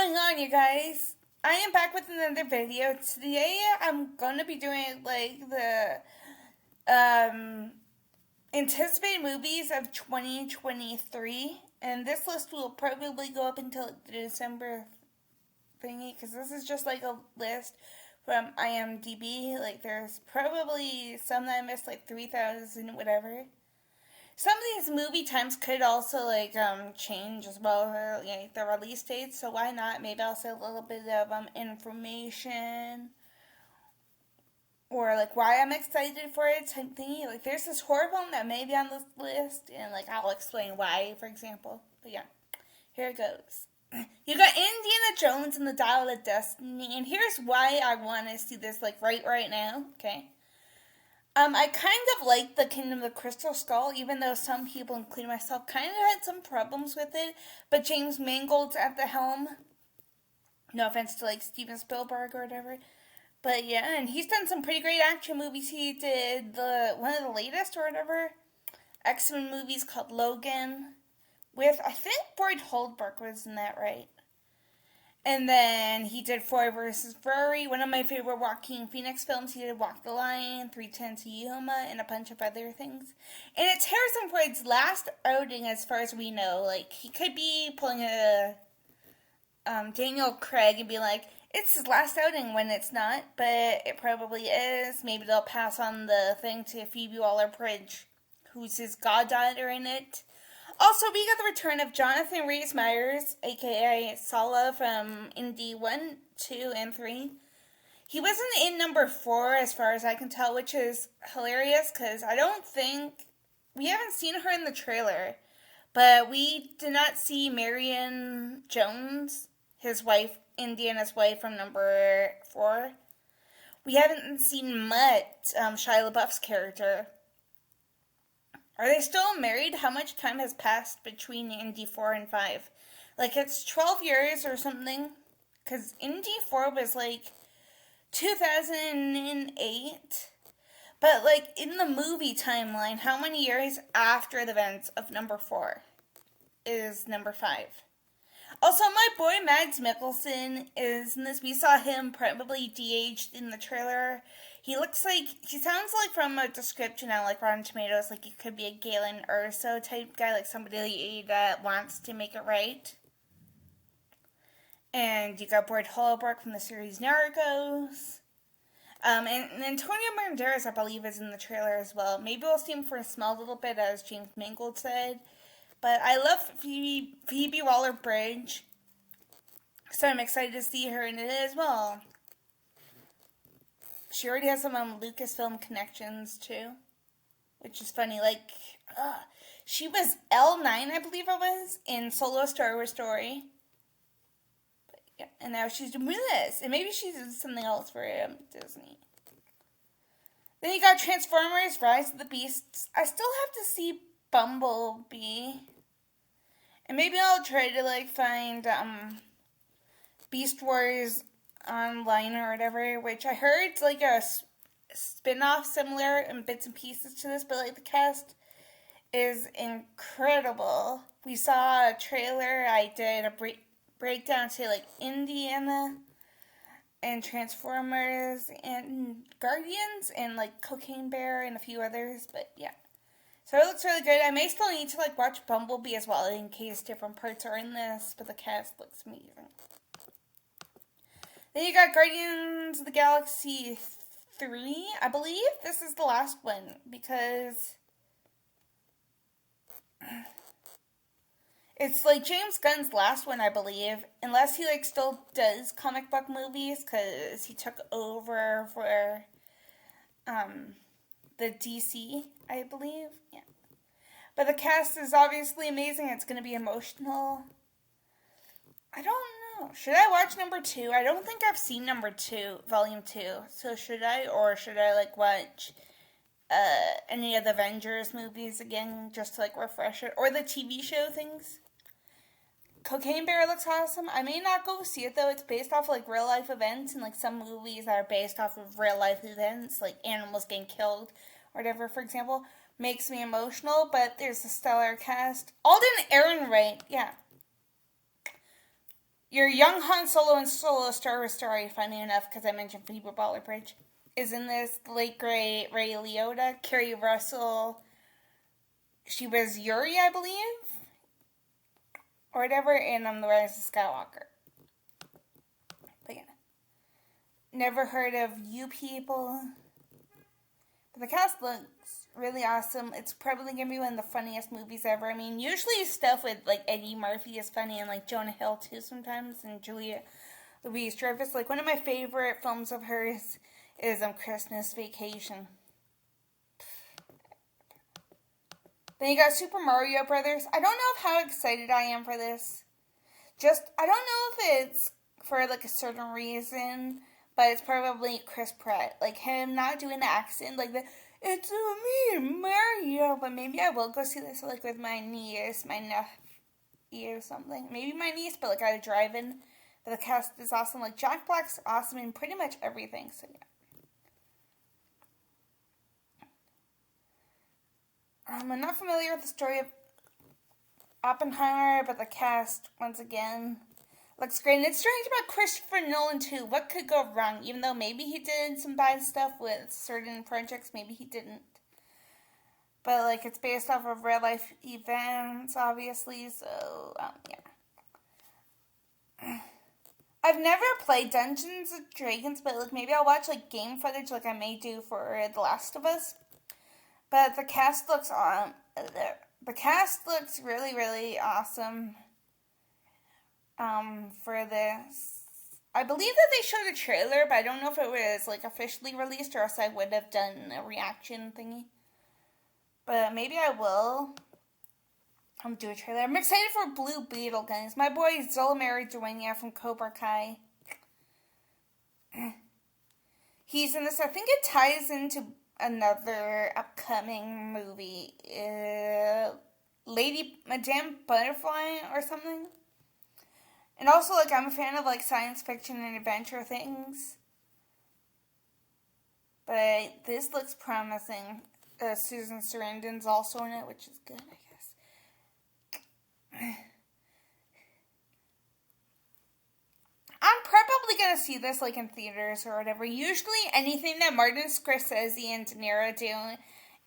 going on, you guys? I am back with another video. Today I'm gonna be doing like the anticipated movies of 2023, and this list will probably go up until the December thingy because this is just like a list from IMDb. Like there's probably some that I missed, like 3,000 whatever. Some of these movie times could also change as well, like the release dates. So why not? Maybe I'll say a little bit of information or like why I'm excited for it type thingy. Like there's this horror film that may be on this list, and like I'll explain why, for example. But yeah, here it goes. You got Indiana Jones and the Dial of Destiny, and here's why I want to see this like right now. Okay. I kind of like the Kingdom of the Crystal Skull, even though some people, including myself, kind of had some problems with it. But James Mangold's at the helm. No offense to like Steven Spielberg or whatever. But yeah, and he's done some pretty great action movies. He did one of the latest or whatever X-Men movies called Logan. With, I think Boyd Holbrook was in that, right? And then he did Ford vs. Ferrari, one of my favorite Joaquin Phoenix films. He did Walk the Line, 3:10 to Yuma, and a bunch of other things. And it's Harrison Ford's last outing as far as we know. Like, he could be pulling a Daniel Craig and be like, it's his last outing when it's not, but it probably is. Maybe they'll pass on the thing to Phoebe Waller-Bridge, who's his goddaughter in it. Also, we got the return of Jonathan Rhys-Meyers, a.k.a. Sala from Indy 1, 2, and 3. He wasn't in number 4 as far as I can tell, which is hilarious because we haven't seen her in the trailer. But we did not see Marion Jones, his wife, Indiana's wife from number 4. We haven't seen Mutt, Shia LaBeouf's character. Are they still married? How much time has passed between Indy 4 and 5? Like, it's 12 years or something. Because Indy 4 was, like, 2008. But, like, in the movie timeline, how many years after the events of number 4 is number 5? Also, my boy Mads Mikkelsen is in this. We saw him probably de-aged in the trailer. He sounds like from a description on like Rotten Tomatoes, like he could be a Galen Erso type guy, like somebody that wants to make it right. And you got Boyd Holbrook from the series Narcos. And Antonio Banderas, I believe, is in the trailer as well. Maybe we'll see him for a small little bit, as James Mangold said. But I love Phoebe Waller-Bridge, so I'm excited to see her in it as well. She already has some Lucasfilm connections, too. Which is funny. Like, she was L9, I believe it was, in Solo Star Wars Story. But, yeah, and now she's doing this. And maybe she's doing something else for Disney. Then you got Transformers, Rise of the Beasts. I still have to see Bumblebee. And maybe I'll try to, like, find Beast Wars online or whatever, which I heard it's like a spin-off similar in bits and pieces to this, but like the cast is incredible. We saw a trailer. I did a breakdown to like Indiana and Transformers and Guardians and like Cocaine Bear and a few others, but yeah. So it looks really good. I may still need to like watch Bumblebee as well in case different parts are in this, but the cast looks amazing. Then you got Guardians of the Galaxy 3, I believe. This is the last one, because it's like James Gunn's last one, I believe. Unless he like still does comic book movies, because he took over for the DC, I believe. Yeah. But the cast is obviously amazing. It's going to be emotional. I don't know. Should I watch number 2? I don't think I've seen number 2, volume 2. So should I? Or should I, like, watch any of the Avengers movies again just to, like, refresh it? Or the TV show things? Cocaine Bear looks awesome. I may not go see it, though. It's based off, like, real-life events. And, like, some movies that are based off of real-life events, like animals getting killed or whatever, for example, makes me emotional. But there's a stellar cast. Alden Ehrenreich, yeah. your young Han Solo and Solo Star Wars story, funny enough, because I mentioned Phoebe Waller-Bridge, is in this. The late great Ray Liotta, Kerry Russell. She was Yuri, I believe, or whatever, and The Rise of Skywalker. But yeah, never heard of you people. But the cast looks really awesome. It's probably gonna be one of the funniest movies ever. I mean, usually stuff with like Eddie Murphy is funny, and like Jonah Hill too sometimes, and Julia Louis-Dreyfus. Like one of my favorite films of hers is Christmas Vacation. Then you got Super Mario Brothers. I don't know how excited I am for this. I don't know if it's for like a certain reason, but it's probably Chris Pratt. Like him not doing the accent, like it's me, Mario. But maybe I will go see this like with my niece, my nephew or something. Maybe my niece, but like at a drive-in. But the cast is awesome. Like Jack Black's awesome in pretty much everything. So yeah. I'm not familiar with the story of Oppenheimer, but the cast, once again, looks great. And it's strange about Christopher Nolan, too. What could go wrong? Even though maybe he did some bad stuff with certain projects, maybe he didn't. But, like, it's based off of real-life events, obviously, so, yeah. I've never played Dungeons & Dragons, but, like, maybe I'll watch, like, game footage like I may do for The Last of Us. But the cast looks really, really awesome for this. I believe that they showed a trailer, but I don't know if it was like officially released or else I would have done a reaction thingy. But maybe I will do a trailer. I'm excited for Blue Beetle, guys. My boy Zolomari Dueña from Cobra Kai. He's in this. I think it ties into another upcoming movie, Madame Butterfly or something. And also, like, I'm a fan of, like, science fiction and adventure things. But this looks promising. Susan Sarandon's also in it, which is good, I guess. I'm probably going to see this, like, in theaters or whatever. Usually anything that Martin Scorsese and De Niro do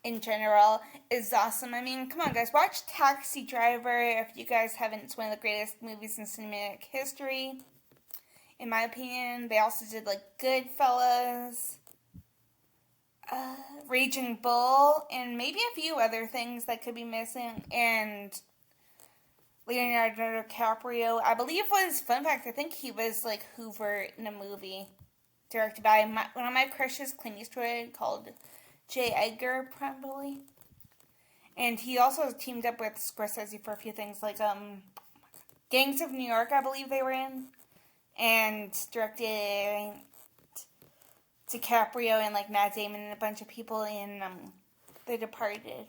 in general is awesome. I mean, come on, guys. Watch Taxi Driver if you guys haven't. It's one of the greatest movies in cinematic history, in my opinion. They also did, like, Goodfellas, Raging Bull, and maybe a few other things that could be missing. And Leonardo DiCaprio, I believe was, fun fact, I think he was like Hoover in a movie directed by one of my crushes, Clint Eastwood, called J. Edgar, probably. And he also teamed up with Scorsese for a few things, like Gangs of New York, I believe they were in, and directed DiCaprio and like Matt Damon and a bunch of people in The Departed.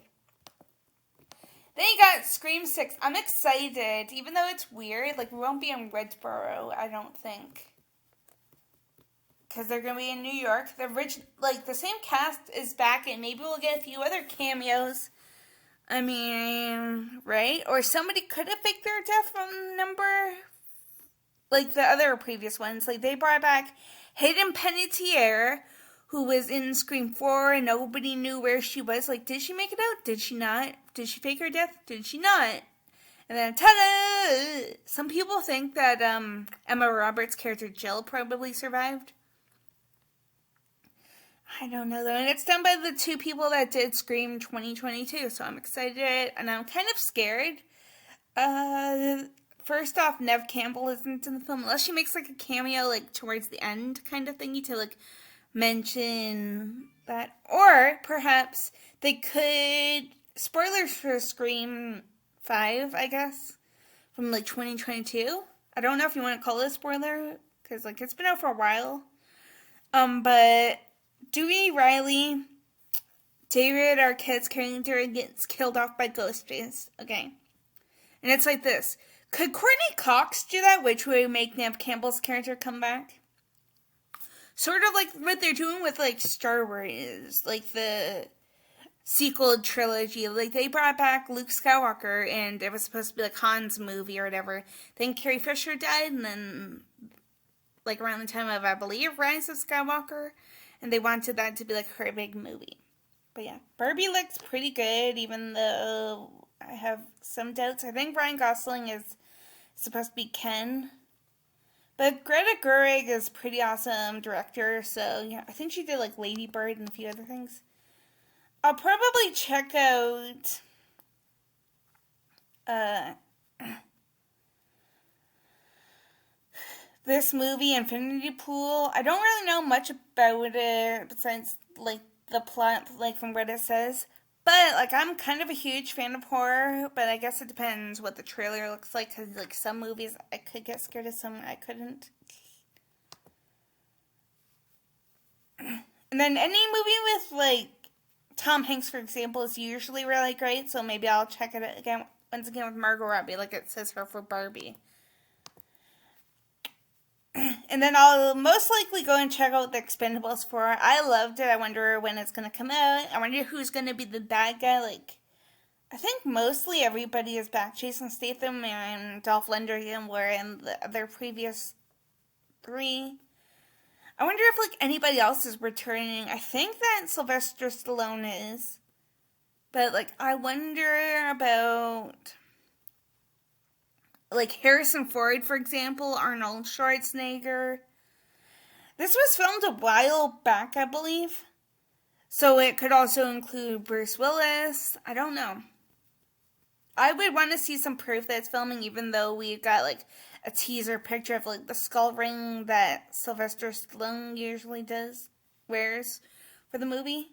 Then you got Scream 6. I'm excited, even though it's weird. Like, we won't be in Woodsboro, I don't think. Because they're going to be in New York. The same cast is back, and maybe we'll get a few other cameos. I mean, right? Or somebody could have faked their death from number, like the other previous ones. Like, they brought back Hayden Panettiere, who was in Scream 4, and nobody knew where she was. Like, did she make it out? Did she not? Did she fake her death? Did she not? And then, ta-da! Some people think that Emma Roberts' character Jill probably survived. I don't know, though. And it's done by the two people that did Scream 2022, so I'm excited, and I'm kind of scared. First off, Neve Campbell isn't in the film, unless she makes, like, a cameo, like, towards the end kind of thingy to, like, mention that. Or perhaps they could, spoilers for Scream 5, I guess, from like 2022. I don't know if you want to call it a spoiler, because like it's been out for a while. But Dewey Riley, David Arquette's character, gets killed off by Ghostface. Okay. And it's like this. Could Courtney Cox do that, which would make Neve Campbell's character come back? Sort of like what they're doing with, like, Star Wars. Like, the sequel trilogy. Like, they brought back Luke Skywalker, and it was supposed to be like Han's movie or whatever. Then Carrie Fisher died, and then, like, around the time of, I believe, Rise of Skywalker, and they wanted that to be like her big movie. But yeah, Barbie looks pretty good, even though I have some doubts. I think Ryan Gosling is supposed to be Ken. But Greta Gerwig is pretty awesome director, so yeah, I think she did like Lady Bird and a few other things. I'll probably check out this movie, Infinity Pool. I don't really know much about it besides like the plot, like from what it says. But like, I'm kind of a huge fan of horror, but I guess it depends what the trailer looks like, because like some movies I could get scared of, some I couldn't. And then any movie with like Tom Hanks, for example, is usually really great, so maybe I'll check it again once again with Margot Robbie, like it says her for Barbie. And then I'll most likely go and check out The Expendables 4. I loved it. I wonder when it's going to come out. I wonder who's going to be the bad guy. Like, I think mostly everybody is back. Jason Statham and Dolph Lundgren were in the other previous 3. I wonder if, like, anybody else is returning. I think that Sylvester Stallone is. But, like, I wonder about, like, Harrison Ford, for example, Arnold Schwarzenegger. This was filmed a while back, I believe. So it could also include Bruce Willis. I don't know. I would want to see some proof that it's filming, even though we got, like, a teaser picture of, like, the skull ring that Sylvester Stallone usually wears for the movie.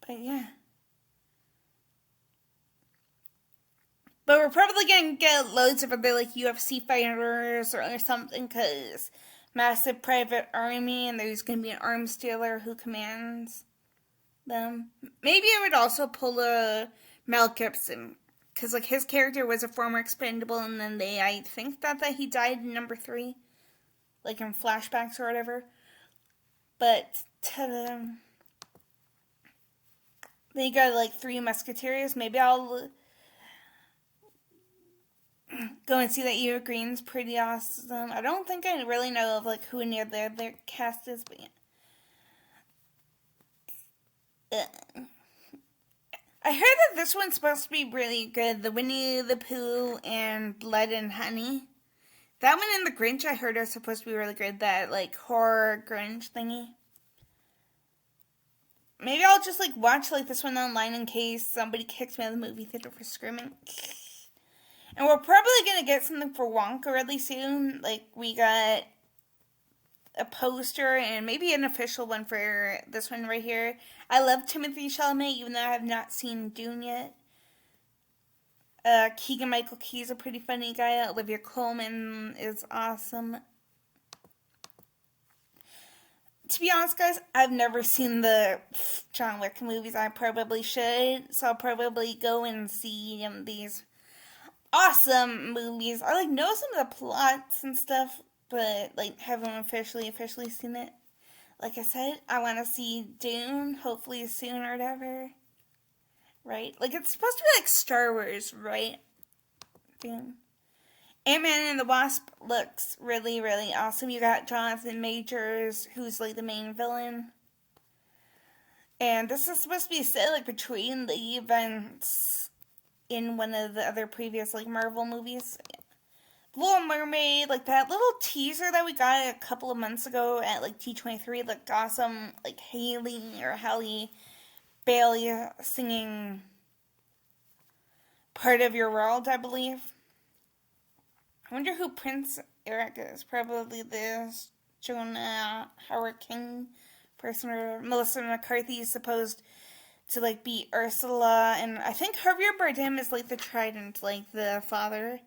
But, yeah. But we're probably going to get loads of other, like, UFC fighters or something, because massive private army, and there's going to be an arms dealer who commands them. Maybe I would also pull a Mel Gibson, because, like, his character was a former expendable, and then I think that he died in number 3, like, in flashbacks or whatever. But, then you got, like, 3 Musketeers. Maybe I'll go and see that Eva Green's pretty awesome. I don't think I really know of, like, who any of their cast is, but yeah. I heard that this one's supposed to be really good. The Winnie the Pooh and Blood and Honey. That one and The Grinch I heard are supposed to be really good. That, like, horror Grinch thingy. Maybe I'll just, like, watch, like, this one online in case somebody kicks me out of the movie theater for screaming. And we're probably going to get something for Wonka really soon. Like, we got a poster and maybe an official one for this one right here. I love Timothée Chalamet, even though I have not seen Dune yet. Keegan-Michael Key is a pretty funny guy. Olivia Colman is awesome. To be honest, guys, I've never seen the John Wick movies. I probably should, so I'll probably go and see these awesome movies. I, like, know some of the plots and stuff, but, like, haven't officially seen it. Like I said, I want to see Dune, hopefully soon or whatever. Right? Like, it's supposed to be like Star Wars, right? Dune. Ant-Man and the Wasp looks really, really awesome. You got Jonathan Majors, who's, like, the main villain. And this is supposed to be set, like, between the events in one of the other previous, like, Marvel movies. Little Mermaid, like, that little teaser that we got a couple of months ago at, like, T23 looked awesome. Like, Halle Bailey singing Part of Your World, I believe. I wonder who Prince Eric is. Probably this Jonah Howard King person, or Melissa McCarthy is supposed to, like, be Ursula, and I think Javier Bardem is, like, the Trident, like, the father.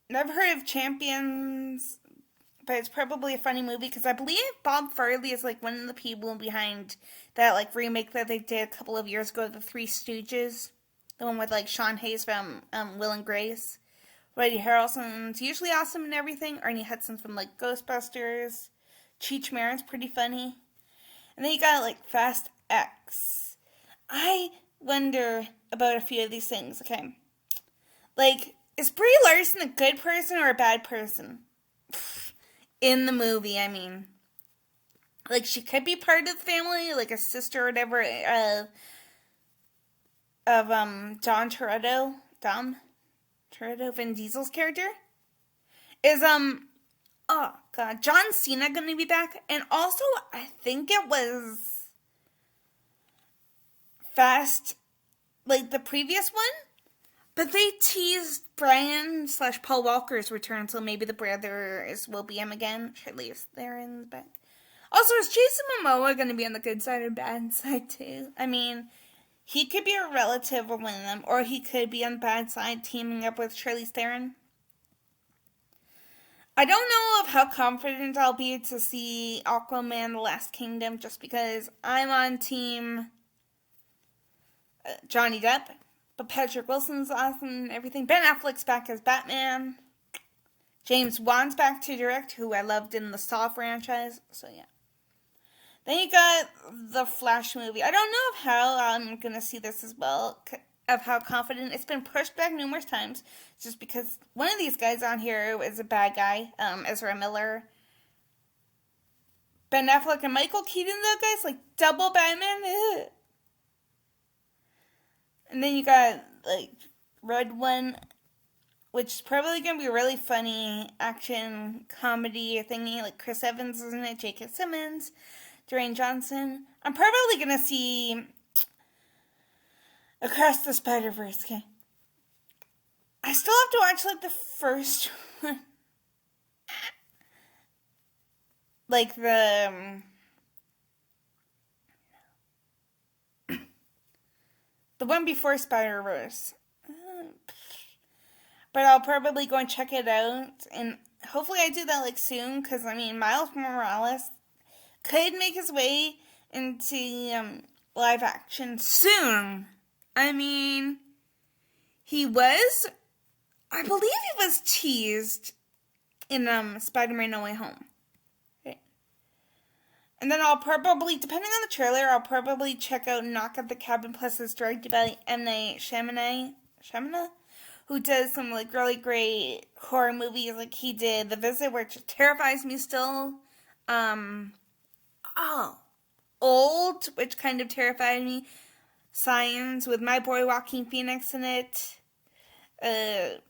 Never heard of Champions, but it's probably a funny movie, because I believe Bob Farley is, like, one of the people behind that, like, remake that they did a couple of years ago, The Three Stooges. The one with, like, Sean Hayes from Will and Grace. Woody Harrelson's usually awesome and everything. Ernie Hudson's from, like, Ghostbusters. Cheech Marin's pretty funny. And then you got like Fast X. I wonder about a few of these things, okay? Like, is Brie Larson a good person or a bad person? In the movie, I mean. Like, she could be part of the family, like a sister or whatever, of Dom Toretto, Vin Diesel's character. Is, oh god, John Cena gonna be back? And also, I think it was Fast, like the previous one, but they teased Brian/Paul Walker's return, so maybe the brothers will be him again. Charlize Theron's back. Also, is Jason Momoa going to be on the good side or bad side too? I mean, he could be a relative of one of them, or he could be on the bad side teaming up with Charlize Theron. I don't know of how confident I'll be to see Aquaman: The Last Kingdom, just because I'm on team Johnny Depp, but Patrick Wilson's awesome and everything. Ben Affleck's back as Batman. James Wan's back to direct, who I loved in the Saw franchise, so yeah. Then you got the Flash movie. I don't know of how I'm going to see this as well, of how confident. It's been pushed back numerous times, just because one of these guys on here is a bad guy, Ezra Miller. Ben Affleck and Michael Keaton, though, guys, like, double Batman. Ugh. And then you got, like, Red One, which is probably going to be a really funny action comedy thingy, like Chris Evans, isn't it? J.K. Simmons, Dwayne Johnson. I'm probably going to see Across the Spider-Verse, okay? I still have to watch, like, the first one. Like, the one before Spider-Verse. But I'll probably go and check it out. And hopefully I do that, like, soon. Because, I mean, Miles Morales could make his way into live action soon. I mean, I believe he was teased in Spider-Man No Way Home. Okay. And then I'll probably, depending on the trailer, I'll probably check out Knock at the Cabin Plus, is directed by M. Night Shyamalan, who does some, like, really great horror movies. Like, he did The Visit, which terrifies me still. Old, which kind of terrified me. Signs, with my boy Joaquin Phoenix in it. The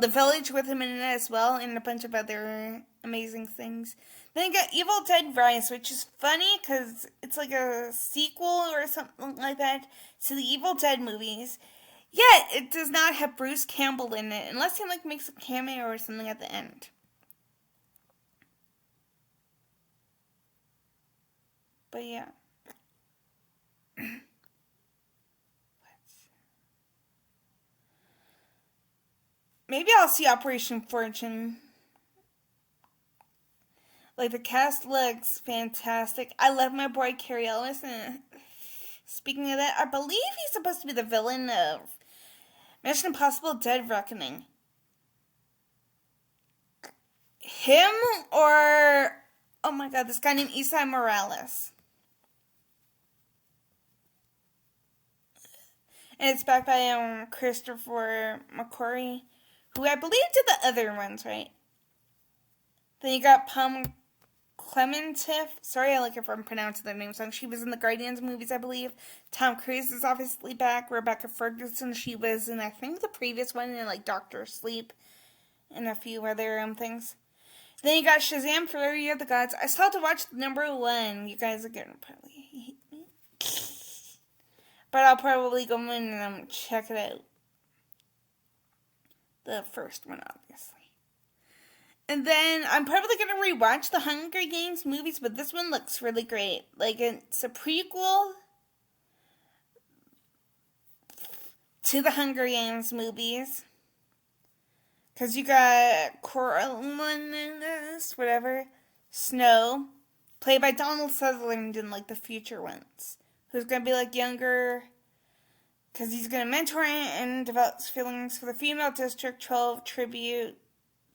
Village, with him in it as well, and a bunch of other amazing things. Then you got Evil Dead Rise, which is funny because it's like a sequel or something like that to the Evil Dead movies. Yet, it does not have Bruce Campbell in it, unless he, like, makes a cameo or something at the end. But, yeah. Maybe I'll see Operation Fortune. Like, the cast looks fantastic. I love my boy Cary Elwes, and speaking of that, I believe he's supposed to be the villain of Mission Impossible Dead Reckoning. Him or, oh my god, this guy named Esai Morales. And it's backed by Christopher McQuarrie, who I believe did the other ones, right? Then you got Pom Klementieff. Sorry, if I'm pronouncing their names wrong. She was in the Guardians movies, I believe. Tom Cruise is obviously back. Rebecca Ferguson, she was in, I think, the previous one in, like, Doctor Sleep and a few other things. Then you got Shazam: Fury of the Gods. I still have to watch number 1. You guys are gonna probably hate me. But I'll probably go in and check it out. The first one, obviously. And then I'm probably going to rewatch the Hunger Games movies, but this one looks really great. Like, it's a prequel to the Hunger Games movies. Because you got Coriolanus, whatever, Snow, played by Donald Sutherland in, like, the future ones. Who's going to be, like, younger, because he's going to mentor and develop feelings for the female District 12 tribute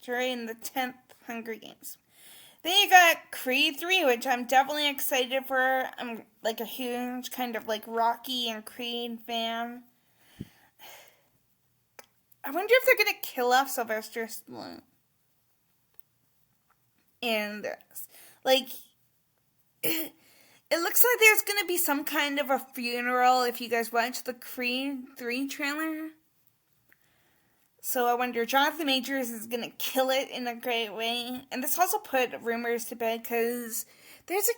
during the 10th Hunger Games. Then you got Creed 3, which I'm definitely excited for. I'm like a huge kind of like Rocky and Creed fan. I wonder if they're gonna kill off Sylvester Stallone in this. Like, it looks like there's gonna be some kind of a funeral if you guys watch the Creed 3 trailer. So I wonder, Jonathan Majors is gonna kill it in a great way. And this also put rumors to bed because there's a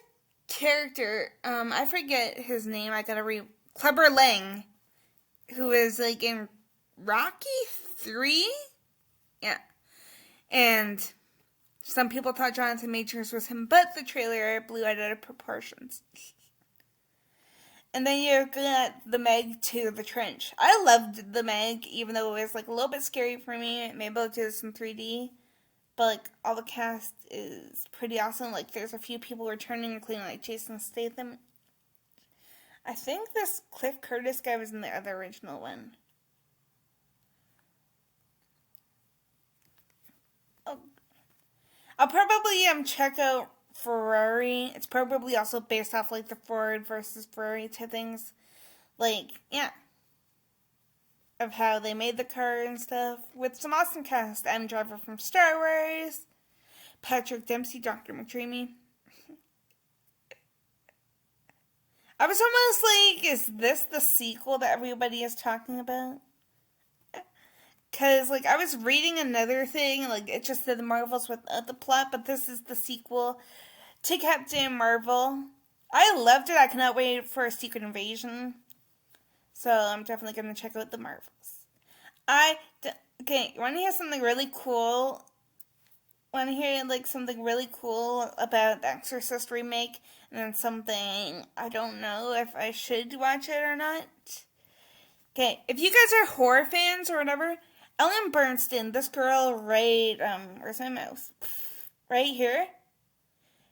character, I forget his name, I gotta read, Clubber Lang, who is like in Rocky 3? Yeah. And some people thought Jonathan Majors was him, but the trailer blew it out of proportions. And then you got The Meg 2, The Trench. I loved The Meg, even though it was like a little bit scary for me. Maybe I'll do this in 3D. But like all the cast is pretty awesome. Like there's a few people returning, including like Jason Statham. I think this Cliff Curtis guy was in the other original one. Oh. I'll probably check out Ferrari. It's probably also based off like the Ford versus Ferrari type things. Like, yeah. Of how they made the car and stuff. With some awesome cast. Adam Driver from Star Wars. Patrick Dempsey, Dr. McDreamy. I was almost like, is this the sequel that everybody is talking about? Because, like, I was reading another thing, like, it just said the Marvels without the plot, but this is the sequel to Captain Marvel. I loved it. I cannot wait for a Secret Invasion. So, I'm definitely going to check out the Marvels. Okay, you want to hear something really cool? Want to hear, like, something really cool about the Exorcist remake? And then something, I don't know if I should watch it or not. Okay, if you guys are horror fans or whatever, Ellen Bernstein, this girl right, where's my mouse? Right here.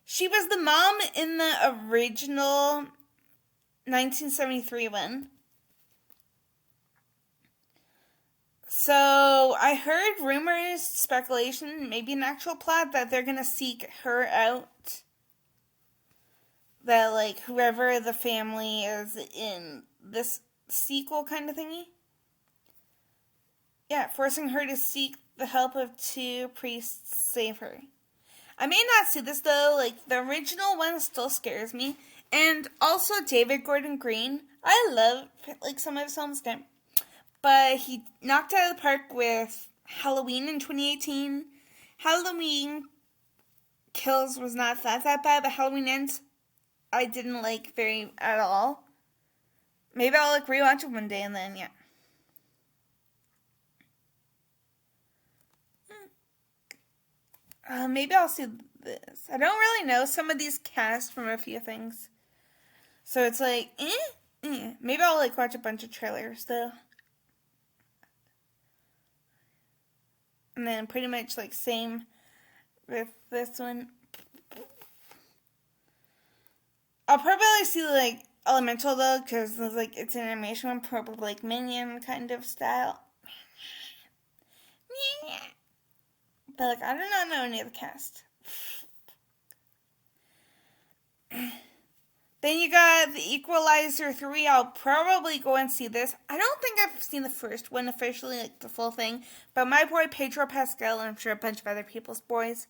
She was the mom in the original 1973 one. So, I heard rumors, speculation, maybe an actual plot that they're gonna seek her out. That, like, whoever the family is in this sequel kind of thingy. Yeah, forcing her to seek the help of two priests to save her. I may not see this though, like, the original one still scares me. And also David Gordon Green. I love, like, some of his films, but he knocked it out of the park with Halloween in 2018. Halloween Kills was not that bad, but Halloween Ends I didn't like very at all. Maybe I'll like rewatch it one day and then yeah. Maybe I'll see this. I don't really know some of these casts from a few things. So it's like, Maybe I'll like watch a bunch of trailers though. And then pretty much like same with this one. I'll probably see like Elemental though, because like it's an animation one, probably like Minion kind of style. But like I do not know any of the cast. Then you got The Equalizer 3. I'll probably go and see this. I don't think I've seen the first one officially, like the full thing. But my boy Pedro Pascal, and I'm sure a bunch of other people's boys,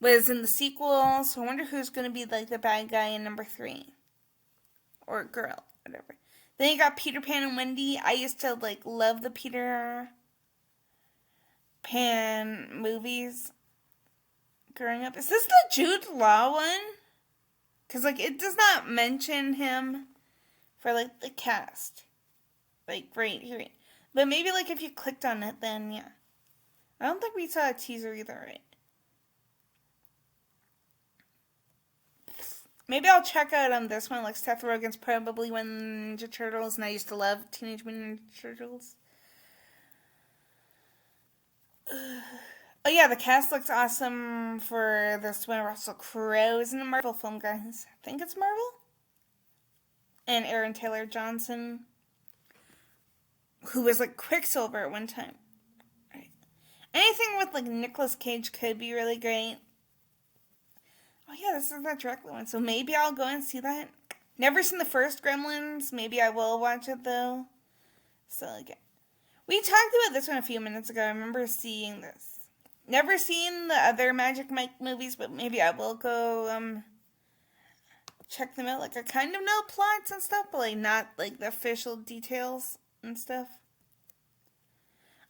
was in the sequel. So I wonder who's going to be like the bad guy in number 3. Or girl, whatever. Then you got Peter Pan and Wendy. I used to like love the Peter Pan movies growing up. Is this the Jude Law one? Because, like, it does not mention him for, like, the cast. Like, right here. But maybe, like, if you clicked on it, then, yeah. I don't think we saw a teaser either, right? Maybe I'll check out this one. Like, Seth Rogen's probably one of the Ninja Turtles, and I used to love Teenage Mutant Ninja Turtles. Oh yeah, the cast looks awesome for this one. Russell Crowe is in a Marvel film, guys. I think it's Marvel. And Aaron Taylor Johnson, who was like Quicksilver at one time. Right. Anything with like Nicolas Cage could be really great. Oh yeah, this is that directly one. So maybe I'll go and see that. Never seen the first Gremlins. Maybe I will watch it though. So like, we talked about this one a few minutes ago. I remember seeing this. Never seen the other Magic Mike movies, but maybe I will go check them out. Like, I kind of know plots and stuff, but like not like the official details and stuff.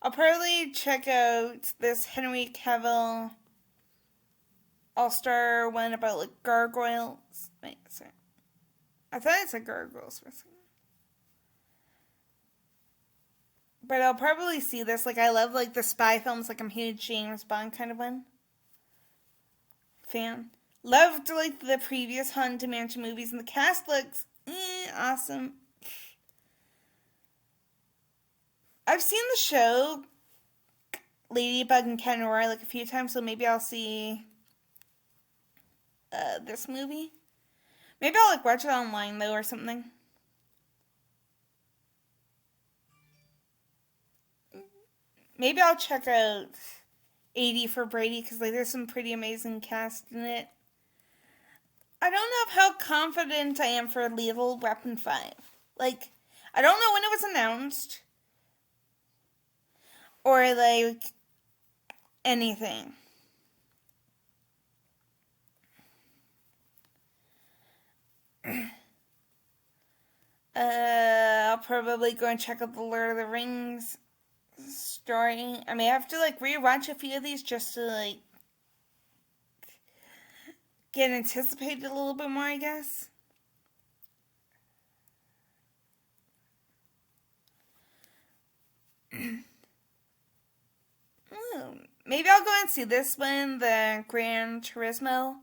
I'll probably check out this Henry Cavill All-Star one about like gargoyles. Wait, sorry. I thought it said gargoyles for a second. But I'll probably see this. Like, I love like the spy films. Like, I'm a huge James Bond kind of one fan. Loved like the previous Haunted Mansion movies, and the cast looks awesome. I've seen the show Ladybug and Ken Roy like a few times, so maybe I'll see this movie. Maybe I'll like watch it online though or something. Maybe I'll check out 80 for Brady because like there's some pretty amazing cast in it. I don't know how confident I am for Lethal Weapon 5. Like, I don't know when it was announced or like anything. I'll probably go and check out the Lord of the Rings story. I may have to like rewatch a few of these just to like get anticipated a little bit more, I guess. Maybe I'll go and see this one, the Gran Turismo.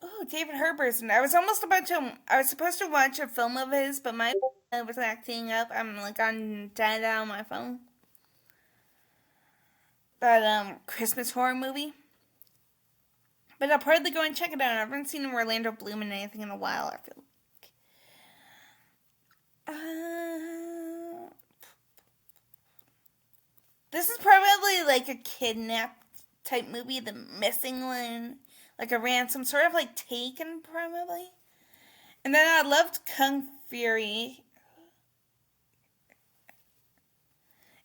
Oh, David Herbert. I was supposed to watch a film of his, but my was acting up. I'm like on data on my phone. That Christmas horror movie. But I'll probably go and check it out. I haven't seen Orlando Bloom in anything in a while, I feel like. This is probably like a kidnapped type movie, the missing one. Like a ransom, sort of like Taken, probably. And then I loved Kung Fury.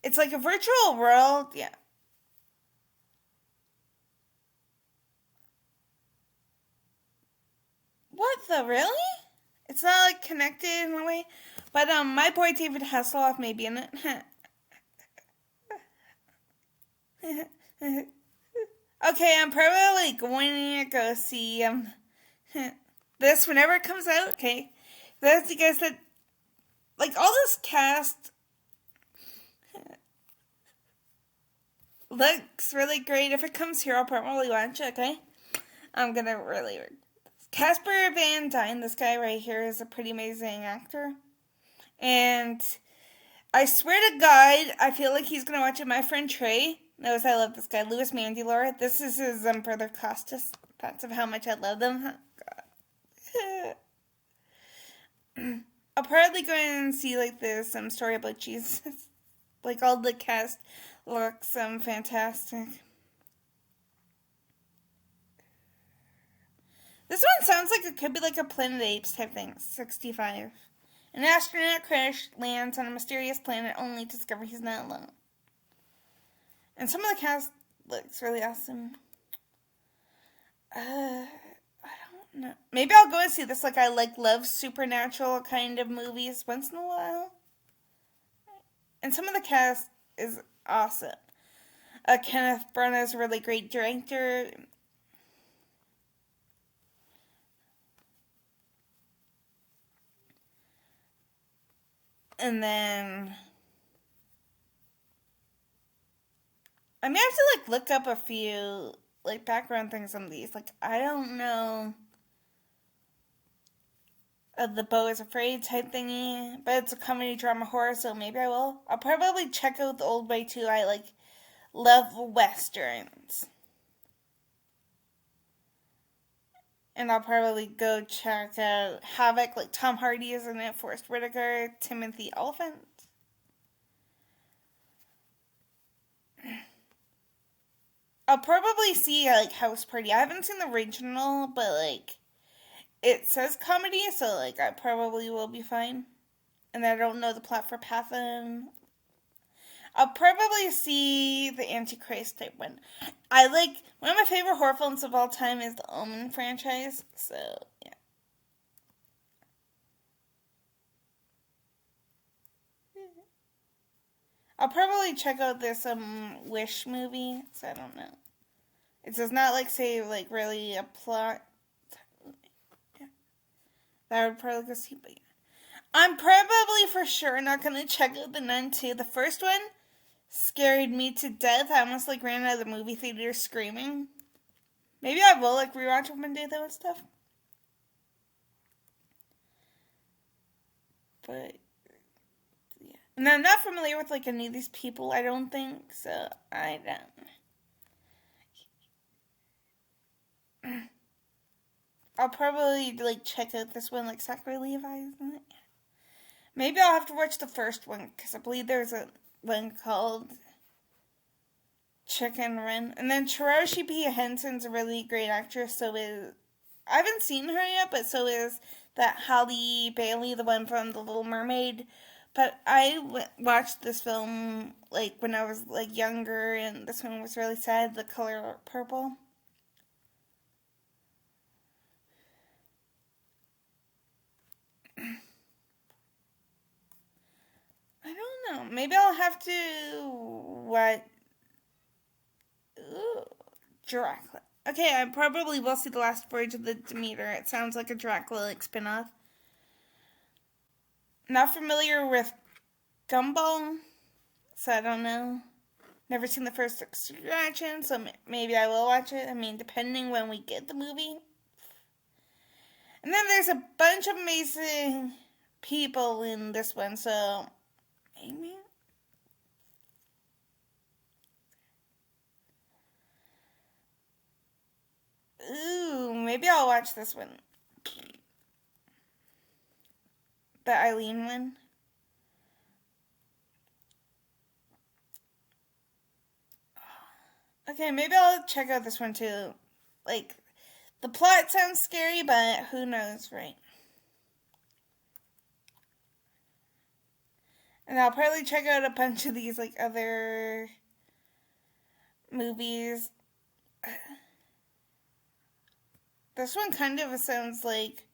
It's like a virtual world, yeah. What the, really? It's not like connected in a way. But my boy David Hasselhoff may be in it. Okay, I'm probably going to go see this whenever it comes out. Okay, that's you guys that like all this cast looks really great. If it comes here, I'll probably watch it. Okay, I'm gonna really. Casper Van Dien, this guy right here, is a pretty amazing actor, and I swear to God, I feel like he's gonna watch it. My friend Trey knows I love this guy, Louis Mandylor. This is his brother Costas. That's of how much I love them. I'll probably go and see like this story about Jesus. Like all the cast looks fantastic. This one sounds like it could be like a Planet Apes type thing. 65. An astronaut crash lands on a mysterious planet only to discover he's not alone. And some of the cast looks really awesome. I don't know. Maybe I'll go and see this. Like, I love supernatural kind of movies once in a while. And some of the cast is awesome. Kenneth Branagh is a really great director. And then I may have to like look up a few like background things on these. Like I don't know the Beau is Afraid type thingy, but it's a comedy drama horror, so maybe I will. I'll probably check out The Old Way too. I like love westerns. And I'll probably go check out Havoc, like Tom Hardy is in it, Forrest Whitaker, Timothy Olyphant. I'll probably see like House Party. I haven't seen the original, but like it says comedy, so like I probably will be fine. And I don't know the plot for Pathan. I'll probably see the Antichrist type one. I like one of my favorite horror films of all time is the Omen franchise. So yeah. I'll probably check out this Wish movie. So I don't know. It does not like say like really a plot. Yeah. That I would probably go see, but yeah. I'm probably for sure not gonna check out The Nun 2. The first one scared me to death. I almost like ran out of the movie theater screaming. Maybe I will like rewatch it one day though and stuff. But yeah. And I'm not familiar with like any of these people, I don't think, so I don't. I'll probably like check out this one like Zachary Levi, isn't it? Maybe I'll have to watch the first one because I believe there's a one called Chicken Run. And then Taraji P. Henson's a really great actress, so is... I haven't seen her yet, but so is that Halle Bailey, the one from The Little Mermaid. But I watched this film, like, when I was, like, younger, and this one was really sad, The Color Purple. I don't know. Maybe I'll have to... What? Ooh, Dracula. Okay, I probably will see The Last Voyage of the Demeter. It sounds like a Dracula-like spin-off. Not familiar with Gumball, so I don't know. Never seen the first Extraction, so maybe I will watch it. I mean, depending when we get the movie. And then there's a bunch of amazing people in this one, so maybe. Ooh, maybe I'll watch this one. The Eileen one. Okay, maybe I'll check out this one too. Like, the plot sounds scary, but who knows, right? And I'll probably check out a bunch of these, like, other movies. This one kind of sounds like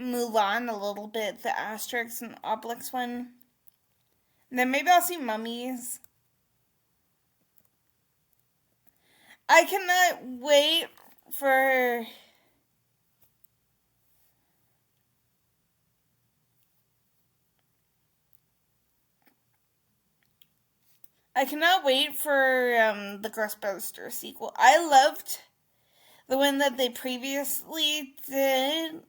Mulan a little bit, the Asterix and Obelix one. And then maybe I'll see Mummies. I cannot wait for... I cannot wait for the Ghostbusters sequel. I loved the one that they previously did.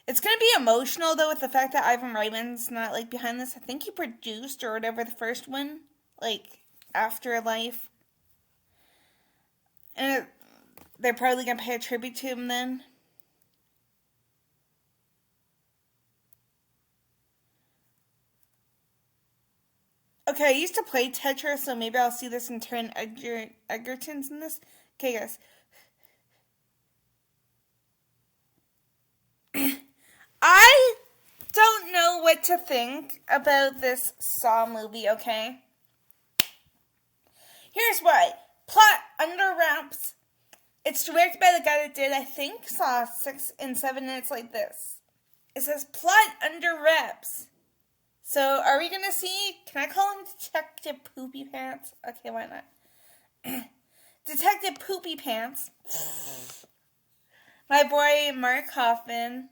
It's going to be emotional, though, with the fact that Ivan Reitman's not, like, behind this. I think he produced or whatever the first one, like, Afterlife. And they're probably going to pay a tribute to him then. Okay, I used to play Tetris, so maybe I'll see this and turn Egerton's in this. Okay, guys. I don't know what to think about this Saw movie, okay? Here's why. Plot under wraps. It's directed by the guy that did, I think, Saw 6 and 7, and it's like this. It says, plot under wraps. So, are we gonna see, can I call him Detective Poopy Pants? Okay, why not? Detective Poopy Pants. My boy, Mark Hoffman.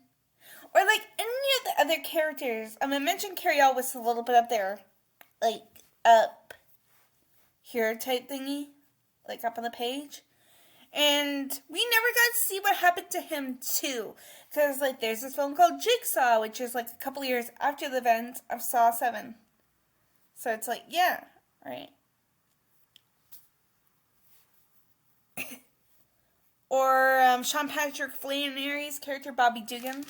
Or, like, any of the other characters. I mentioned Carrie Elwes a little bit up there. Like, up here type thingy. Like, up on the page. And we never got to see what happened to him, too. Because, like, there's this film called Jigsaw, which is, like, a couple years after the event of Saw 7. So it's like, yeah, right. Or Sean Patrick Flannery's character, Bobby Dugan.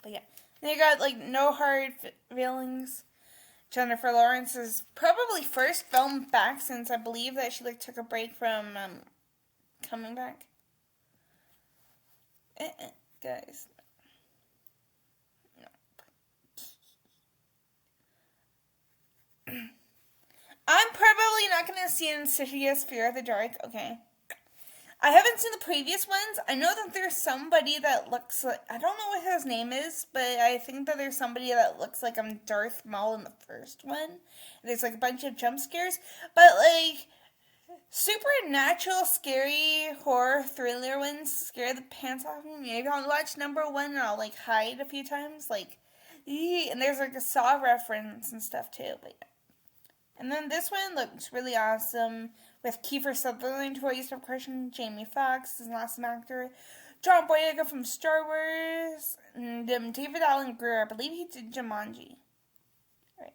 But yeah. Then you got, like, No Hard Feelings. Jennifer Lawrence's probably first film back since I believe that she like took a break from coming back. Guys. No. I'm probably not going to see Insidious Fear of the Dark, okay? I haven't seen the previous ones. I know that there's somebody that looks like... I don't know what his name is, but I think that there's somebody that looks like Darth Maul in the first one. There's like a bunch of jump scares. But like... supernatural, scary, horror, thriller ones scare the pants off me. Maybe I'll watch number one and I'll like hide a few times. Like... and there's like a Saw reference and stuff too, but yeah. And then this one looks really awesome with Kiefer Sutherland, who I used to have a crush on, Jamie Foxx is an awesome actor, John Boyega from Star Wars, and David Alan Grier, I believe he did Jumanji. Right.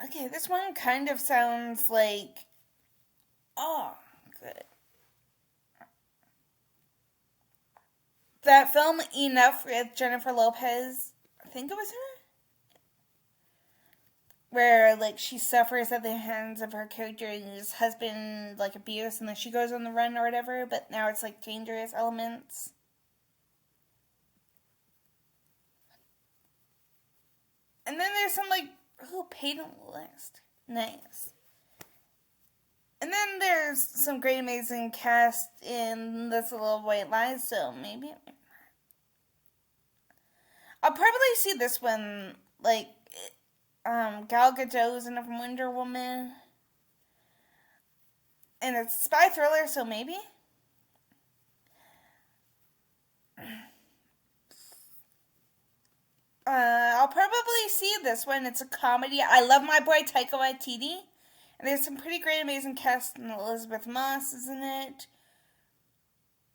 Okay, this one kind of sounds like... oh, good. That film, Enough, with Jennifer Lopez, I think it was her? Where, like, she suffers at the hands of her character's husband, like, abuse, and then she goes on the run or whatever, but now it's, like, dangerous elements. And then there's some, like, who paid on the list? Nice. And then there's some great, amazing cast in This Little White Lies, so maybe... I'll probably see this one, like, Gal Gadot's in it from Wonder Woman. And it's a spy thriller, so maybe? I'll probably see this one. It's a comedy. I love my boy Taika Waititi. And there's some pretty great, amazing cast, and Elizabeth Moss is in it.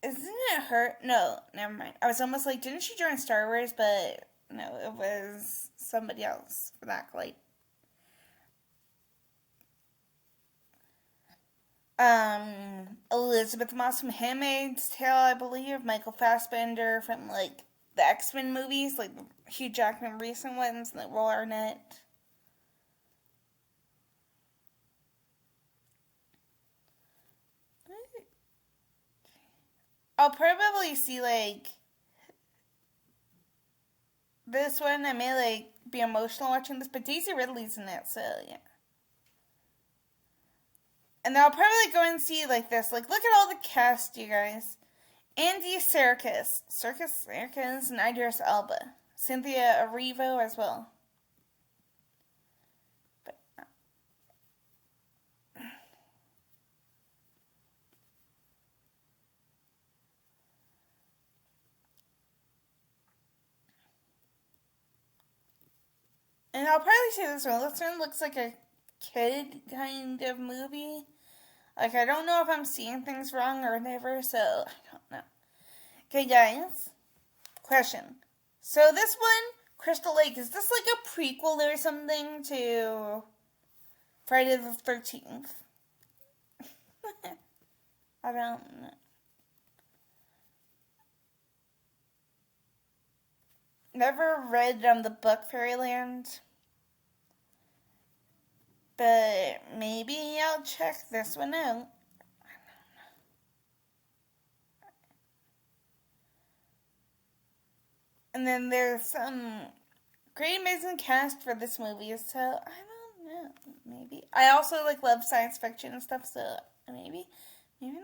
Isn't it her? No, never mind. I was almost like, didn't she join Star Wars? But no, it was somebody else for that light. Elizabeth Moss from Handmaid's Tale, I believe. Michael Fassbender from, like, the X-Men movies, like Hugh Jackman recent ones, and like Will Arnett. I'll probably see, like, this one. I may, like, be emotional watching this, but Daisy Ridley's in it, so, yeah. And then I'll probably go and see, like, this. Like, look at all the cast, you guys. Andy Serkis, and Idris Elba. Cynthia Erivo as well. But, and I'll probably see this one. This one looks like a kid kind of movie. Like, I don't know if I'm seeing things wrong or whatever, so I don't know. Okay, guys. Question. So this one, Crystal Lake, is this like a prequel or something to Friday the 13th? I don't know. Never read the book Fairyland. But maybe I'll check this one out. And then there's some great amazing cast for this movie, so I don't know. Maybe. I also like love science fiction and stuff, so maybe not.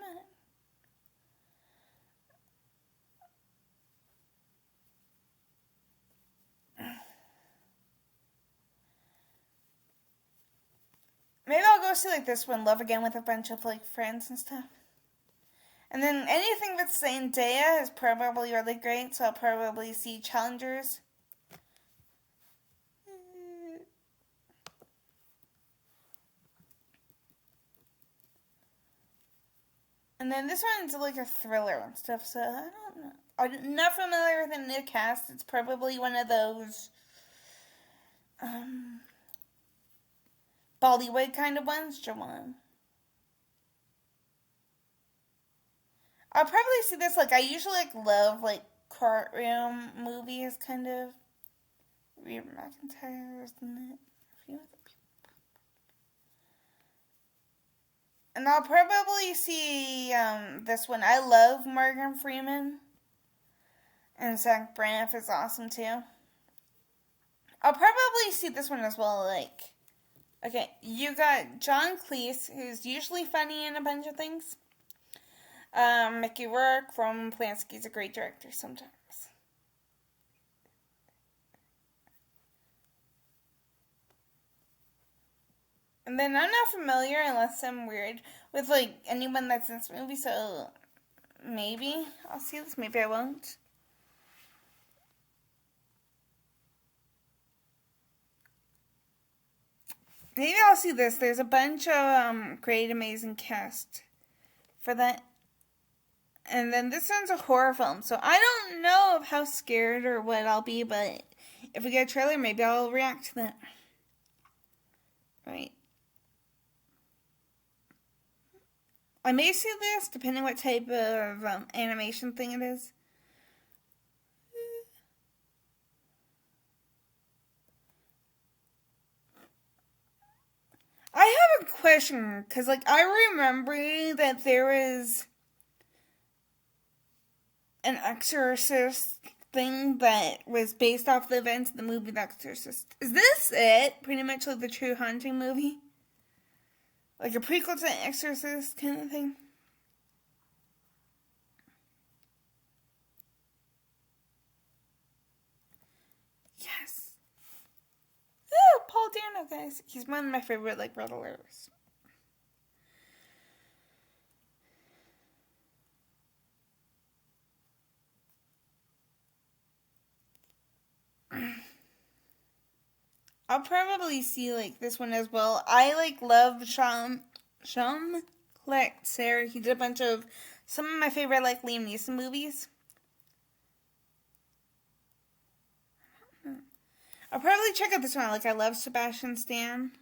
Maybe I'll go see like this one, Love Again, with a bunch of like friends and stuff. And then anything with Zendaya is probably really great, so I'll probably see Challengers. And then this one's like a thriller and stuff, so I don't know. I'm not familiar with the new cast. It's probably one of those Bollywood kind of ones, Jawan. I'll probably see this, like, I usually, like, love, like, courtroom movies, kind of. Reba McEntire, isn't it? A few other people. And I'll probably see, this one. I love Morgan Freeman. And Zach Braff is awesome, too. I'll probably see this one as well, like... Okay, you got John Cleese, who's usually funny in a bunch of things. Mickey Rourke from Polanski's a great director sometimes. And then I'm not familiar, unless I'm weird, with, like, anyone that's in this movie, so maybe I'll see this, maybe I won't. Maybe I'll see this. There's a bunch of great, amazing cast for that. And then this one's a horror film, so I don't know of how scared or what I'll be, but if we get a trailer, maybe I'll react to that. Right. I may see this, depending what type of animation thing it is. I have a question, because, like, I remember that there was an Exorcist thing that was based off the events of the movie The Exorcist. Is this it? Pretty much like the True Haunting movie? Like a prequel to The Exorcist kind of thing? Yes. Oh, Paul Dano, guys. He's one of my favorite, like, riddlers. I'll probably see, like, this one as well. I, like, love Sean Sarah. He did a bunch of some of my favorite, like, Liam Neeson movies. I'll probably check out this one. Like, I love Sebastian Stan.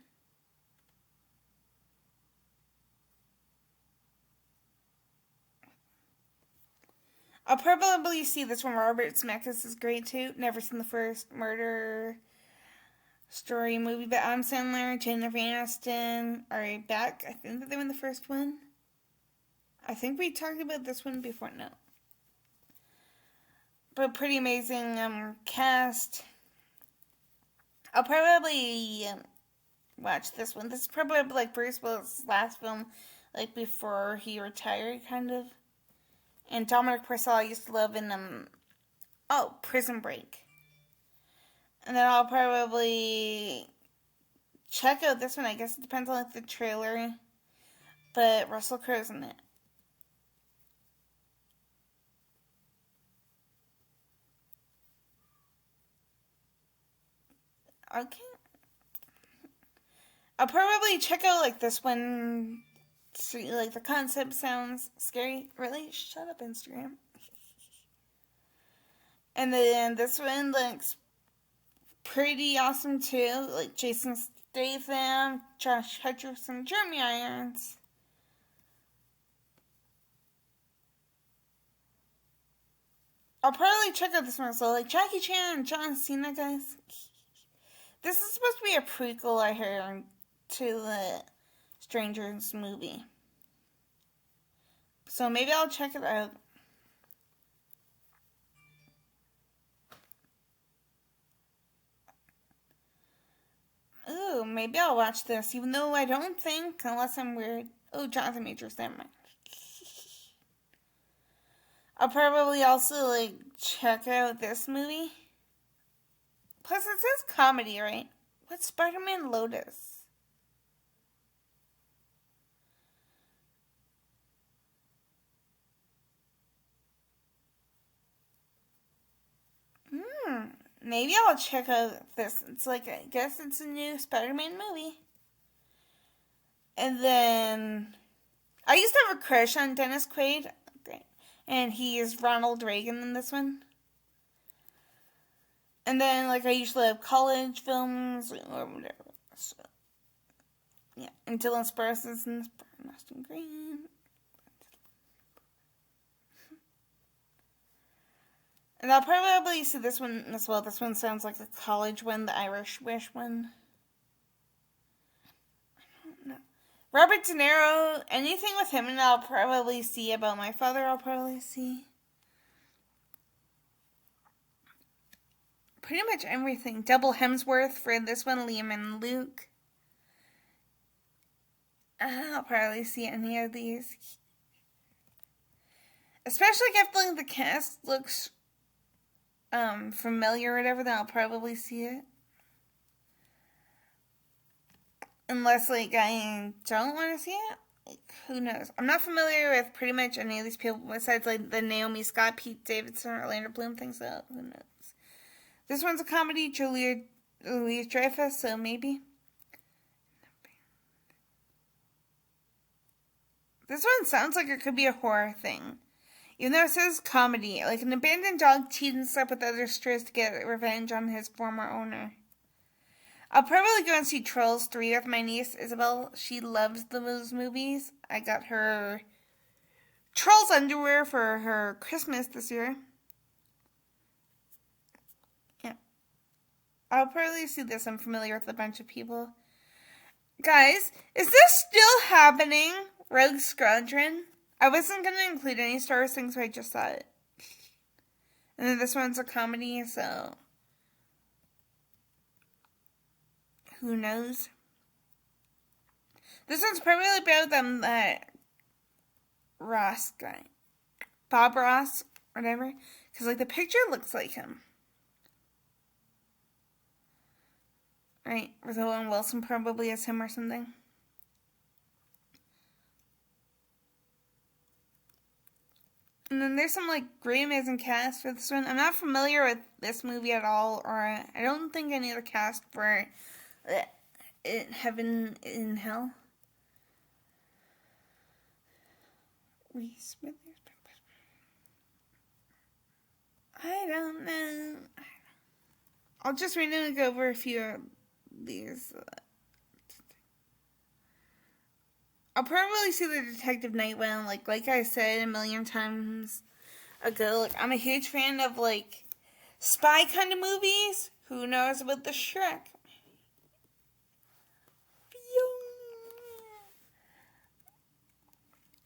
I'll probably see this one. Robert Zemeckis is great, too. Never seen the first Murder Story movie, but Adam Sandler, Jennifer Aniston are back. I think that they were in the first one. I think we talked about this one before. No. But pretty amazing cast. I'll probably watch this one. This is probably like Bruce Willis' last film, like before he retired, kind of. And Dominic Purcell I used to love in Prison Break. And then I'll probably check out this one. I guess it depends on like the trailer. But Russell Crowe's in it. Okay. I'll probably check out like this one. See, like the concept sounds scary. Really? Shut up, Instagram. And then this one looks pretty awesome too. Like Jason Statham, Josh Hutcherson, Jeremy Irons. I'll probably check out this one. So like Jackie Chan and John Cena, guys. This is supposed to be a prequel, I heard, to the Strangers movie. So maybe I'll check it out. Ooh, maybe I'll watch this, even though I don't think, unless I'm weird. Oh, Jonathan Majors, never mind. I'll probably also, like, check out this movie. Plus, it says comedy, right? What's Spider-Man Lotus? Maybe I'll check out this. It's like, I guess it's a new Spider-Man movie. And then, I used to have a crush on Dennis Quaid. Great. And he is Ronald Reagan in this one. And then, like, I usually have college films or whatever. So, yeah. And Dylan Sparks is in Austin Green. And I'll probably see this one as well. This one sounds like a college one, the Irish Wish one. No. Robert De Niro, anything with him, and I'll probably see. About My Father, I'll probably see. Pretty much everything. Double Hemsworth for this one, Liam and Luke. I'll probably see any of these. Especially if like, the cast looks familiar or whatever, then I'll probably see it. Unless, like, I don't want to see it. Like, who knows? I'm not familiar with pretty much any of these people besides, like, the Naomi Scott, Pete Davidson, Orlando Bloom things, so who knows? This one's a comedy, Julia Louis-Dreyfus, so maybe. This one sounds like it could be a horror thing. Even though it says comedy, like an abandoned dog teams up with other strays to get revenge on his former owner. I'll probably go and see Trolls 3 with my niece, Isabel. She loves those movies. I got her Trolls underwear for her Christmas this year. Yeah. I'll probably see this. I'm familiar with a bunch of people. Guys, is this still happening? Rogue Squadron? I wasn't going to include any Star Wars things, but I just saw it. And then this one's a comedy, so who knows? This one's probably about that Ross guy. Bob Ross, whatever. Because, like, the picture looks like him. Right? Or the Owen Wilson probably is him or something. And then there's some, like, great amazing cast for this one. I'm not familiar with this movie at all, or I don't think any of the cast for Heaven in Hell. I don't know. I'll just randomly go over a few of these. I'll probably see the Detective Night one, like I said a million times ago. Like, I'm a huge fan of, like, spy kind of movies. Who knows about the Shrek?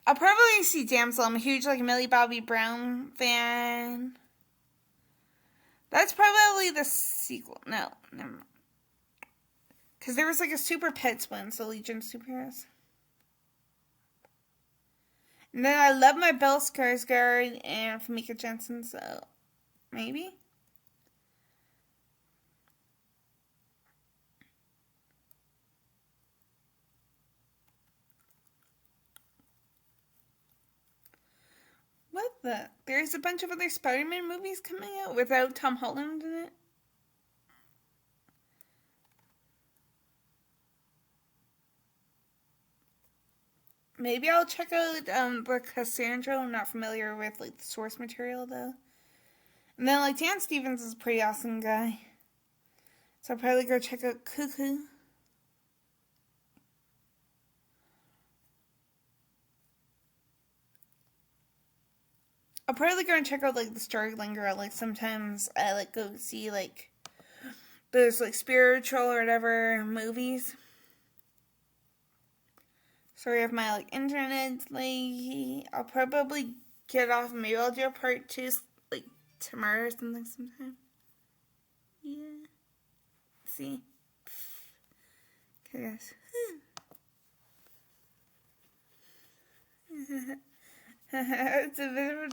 I'll probably see Damsel. I'm a huge, like, Millie Bobby Brown fan. That's probably the sequel. No, never mind. Because there was, like, a Super Pets one, so Legion of Superheroes. And then I love my Bill Skarsgård and Famke Janssen, so maybe. What the? There's a bunch of other Spider-Man movies coming out without Tom Holland in it. Maybe I'll check out the Cassandra. I'm not familiar with, like, the source material, though. And then, like, Dan Stevens is a pretty awesome guy. So I'll probably go check out Cuckoo. I'll probably go and check out, like, the Starlinger. Like, sometimes I, like, go see, like, those, like, spiritual or whatever movies. Sorry if my, like, internet's laggy. I'll probably get off. Maybe I'll do a part 2, like, tomorrow or something sometime. Yeah. See? Okay, guys. It's a bit of a